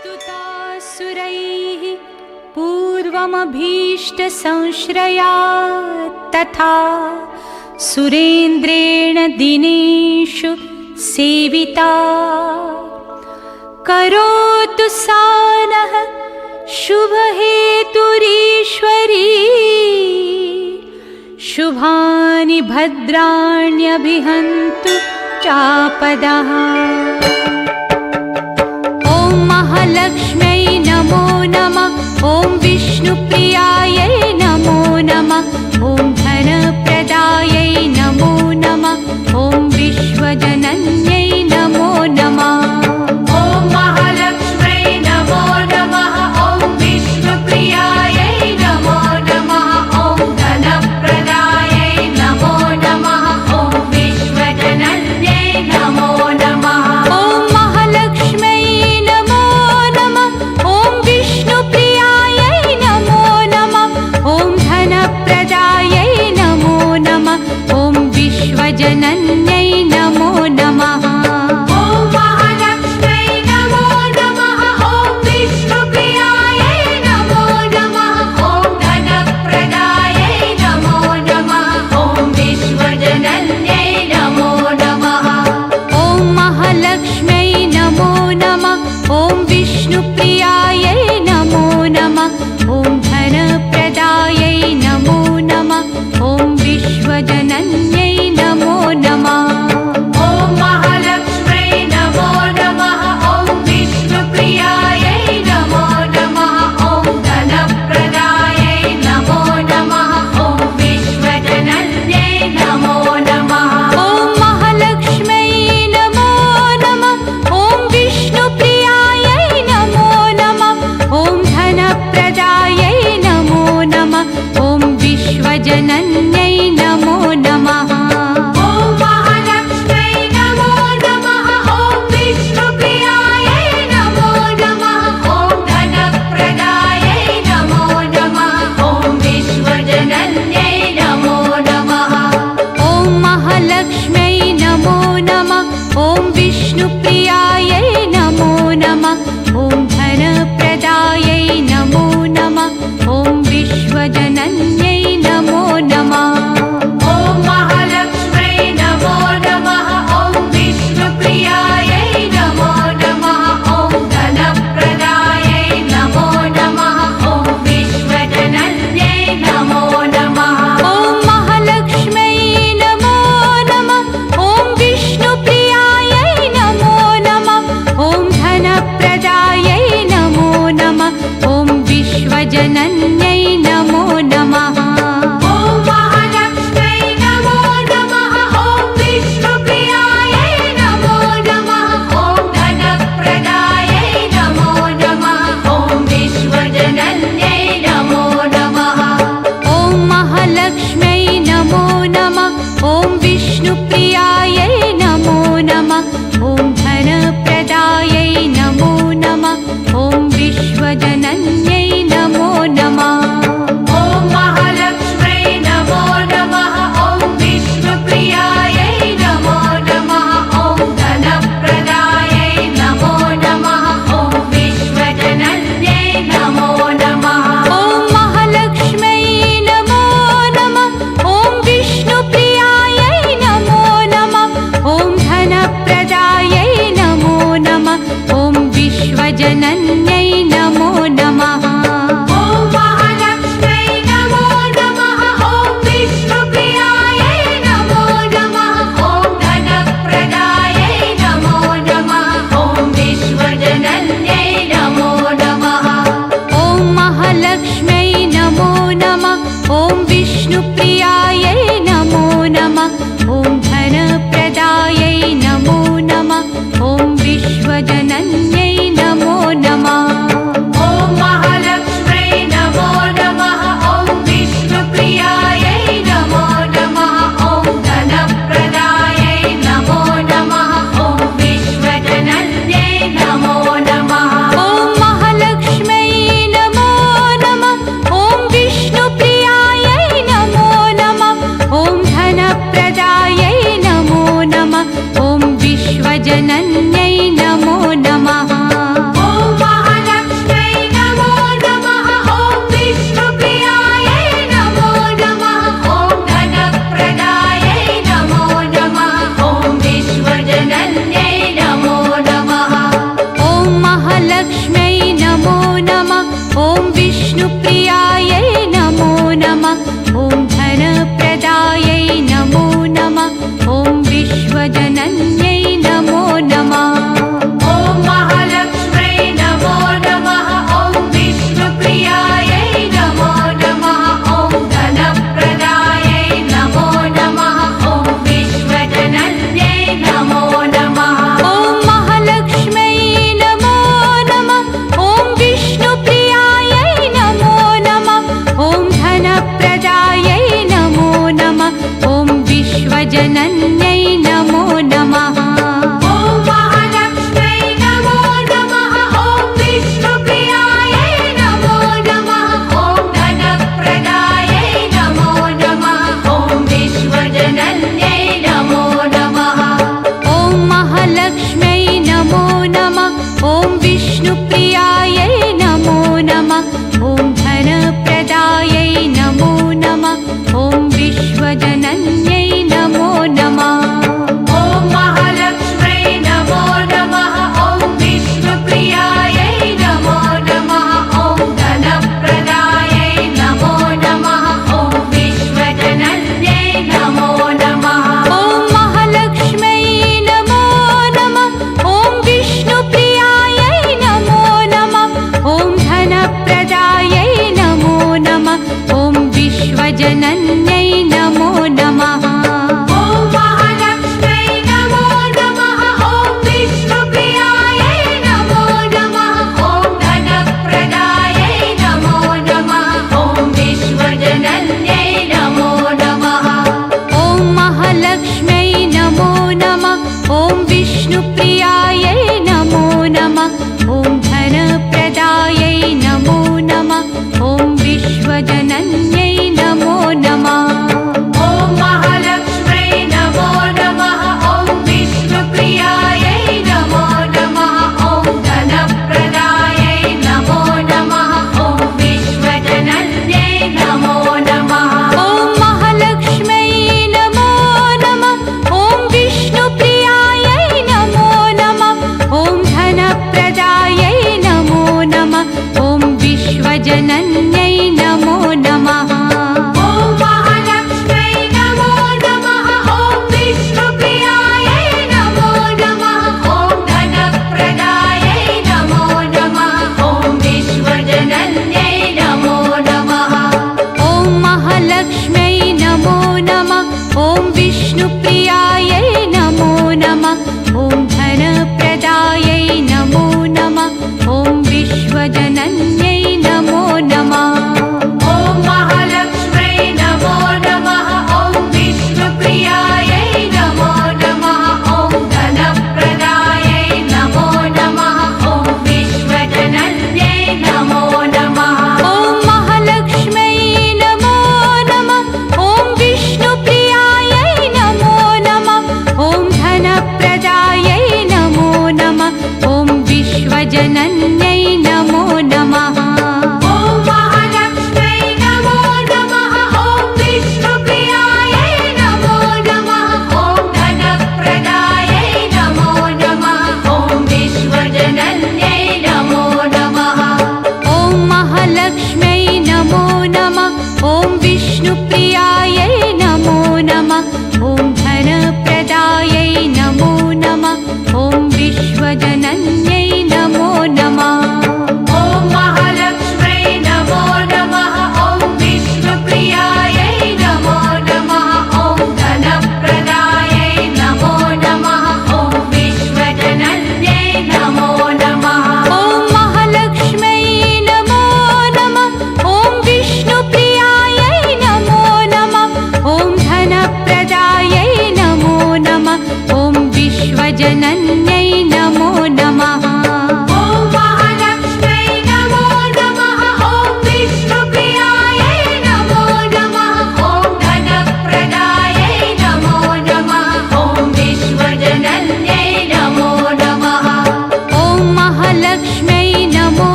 स्तुतासुरैः पूर्वमभीष्टसंश्रया तथा सुरेन्द्रेण दिनेषु सेविता करोतु सा नः शुभहेतुरीश्वरी शुभानि भद्राण्यभिहन्तु चापदः। ॐ महालक्ष्म्यै नमो नमः। ॐ विष्णुप्रियायै नमो नमः। ॐ धनप्रदायै नमो नमः। ॐ विश्वजनन्यै नमो नमः। ॐ महालक्ष्म्यै नमो नमः। ॐ विष्णुप्रियायै नमो नमः। ॐ धनप्रदायै नमो नमः। ॐ विश्वजनन्यै नमो नमः। ॐ महालक्ष्म्यै नमो नमः। ॐ विष्णुप्रियायै नमो नमः। ॐ धनप्रदायै नमो नमः। ॐ विश्वजनन्यै नमो नमः। ॐ महालक्ष्म्यै नमो नमः। ॐ विष्णुप्रियायै नमो नमः। ॐ धनप्रदायै नमो नमः। ॐ विश्वजनन्यै नमो नमः। ॐ महालक्ष्म्यै नमो नमः। ॐ विष्णुप्रियायै नमो नमः। ॐ धनप्रदायै नमो नमः। ॐ विश्वजनन्यै नमो नमः। ॐ महालक्ष्म्यै नमो नमः। ॐ विष्णुप्रियायै नमो नमः। ॐ धनप्रदायै नमो नमः। ॐ विश्वजनन्यै नमो नमः। ॐ महालक्ष्म्यै नमो नमः। ॐ विष्णुप्रियायै नमो नमः। ॐ धनप्रदायै नमो नमः। ॐ विश्वजनन्यै नमो नमः। ॐ महालक्ष्म्यै नमो नमः। ॐ विष्णुप्रियायै नमो नमः। ॐ धनप्रदायै नमो नमः। ॐ विश्वजनन्यै नमो नमः। ॐ महालक्ष्म्यै नमो नमः। ॐ विष्णुप्रियायै नमो नमः। ॐ धनप्रदायै नमो नमः। ॐ विश्वजनन्यै नमो नमः। ॐ महालक्ष्म्यै नमो नमः। ॐ विष्णुप्रियायै नमो नमः। ॐ धनप्रदायै नमो नमः। ॐ विश्वजनन्यै नमो नमः। ॐ महालक्ष्म्यै नमो नमः। ॐ विष्णुप्रियायै नमो नमः। ॐ धनप्रदायै नमो नमः। ॐ विश्वजनन्यै नमो नमः। ॐ महालक्ष्म्यै नमो नमः। ॐ विष्णुप्रियायै नमो नमः। ॐ धनप्रदायै नमो नमः। ॐ विश्वजनन्यै नमो नमः। ॐ महालक्ष्म्यै नमो नमः। ॐ विष्णुप्रियायै नमो नमः। ॐ धनप्रदायै नमो नमः। ॐ विश्वजनन्यै नमो नमः। ॐ महालक्ष्म्यै नमो नमः। ॐ विष्णुप्रियायै नमो नमः। ॐ धनप्रदायै नमो नमः। ॐ विश्वजनन्यै नमो नमः। ॐ महालक्ष्म्यै नमो नमः। ॐ विष्णुप्रियायै नमो नमः। ॐ धनप्रदायै नमो नमः। ॐ विश्वजनन्यै नमो नमः। ॐ महालक्ष्म्यै नमो नमः। ॐ विष्णुप्रियायै नमो नमः। ॐ धनप्रदायै नमो नमः। ॐ विश्वजनन्यै नमो नमः। ॐ महालक्ष्म्यै नमो नमः। ॐ विष्णुप्रियायै नमो नमः। ॐ धनप्रदायै नमो नमः। ॐ विश्वजनन्यै नमो नमः।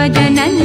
गजनन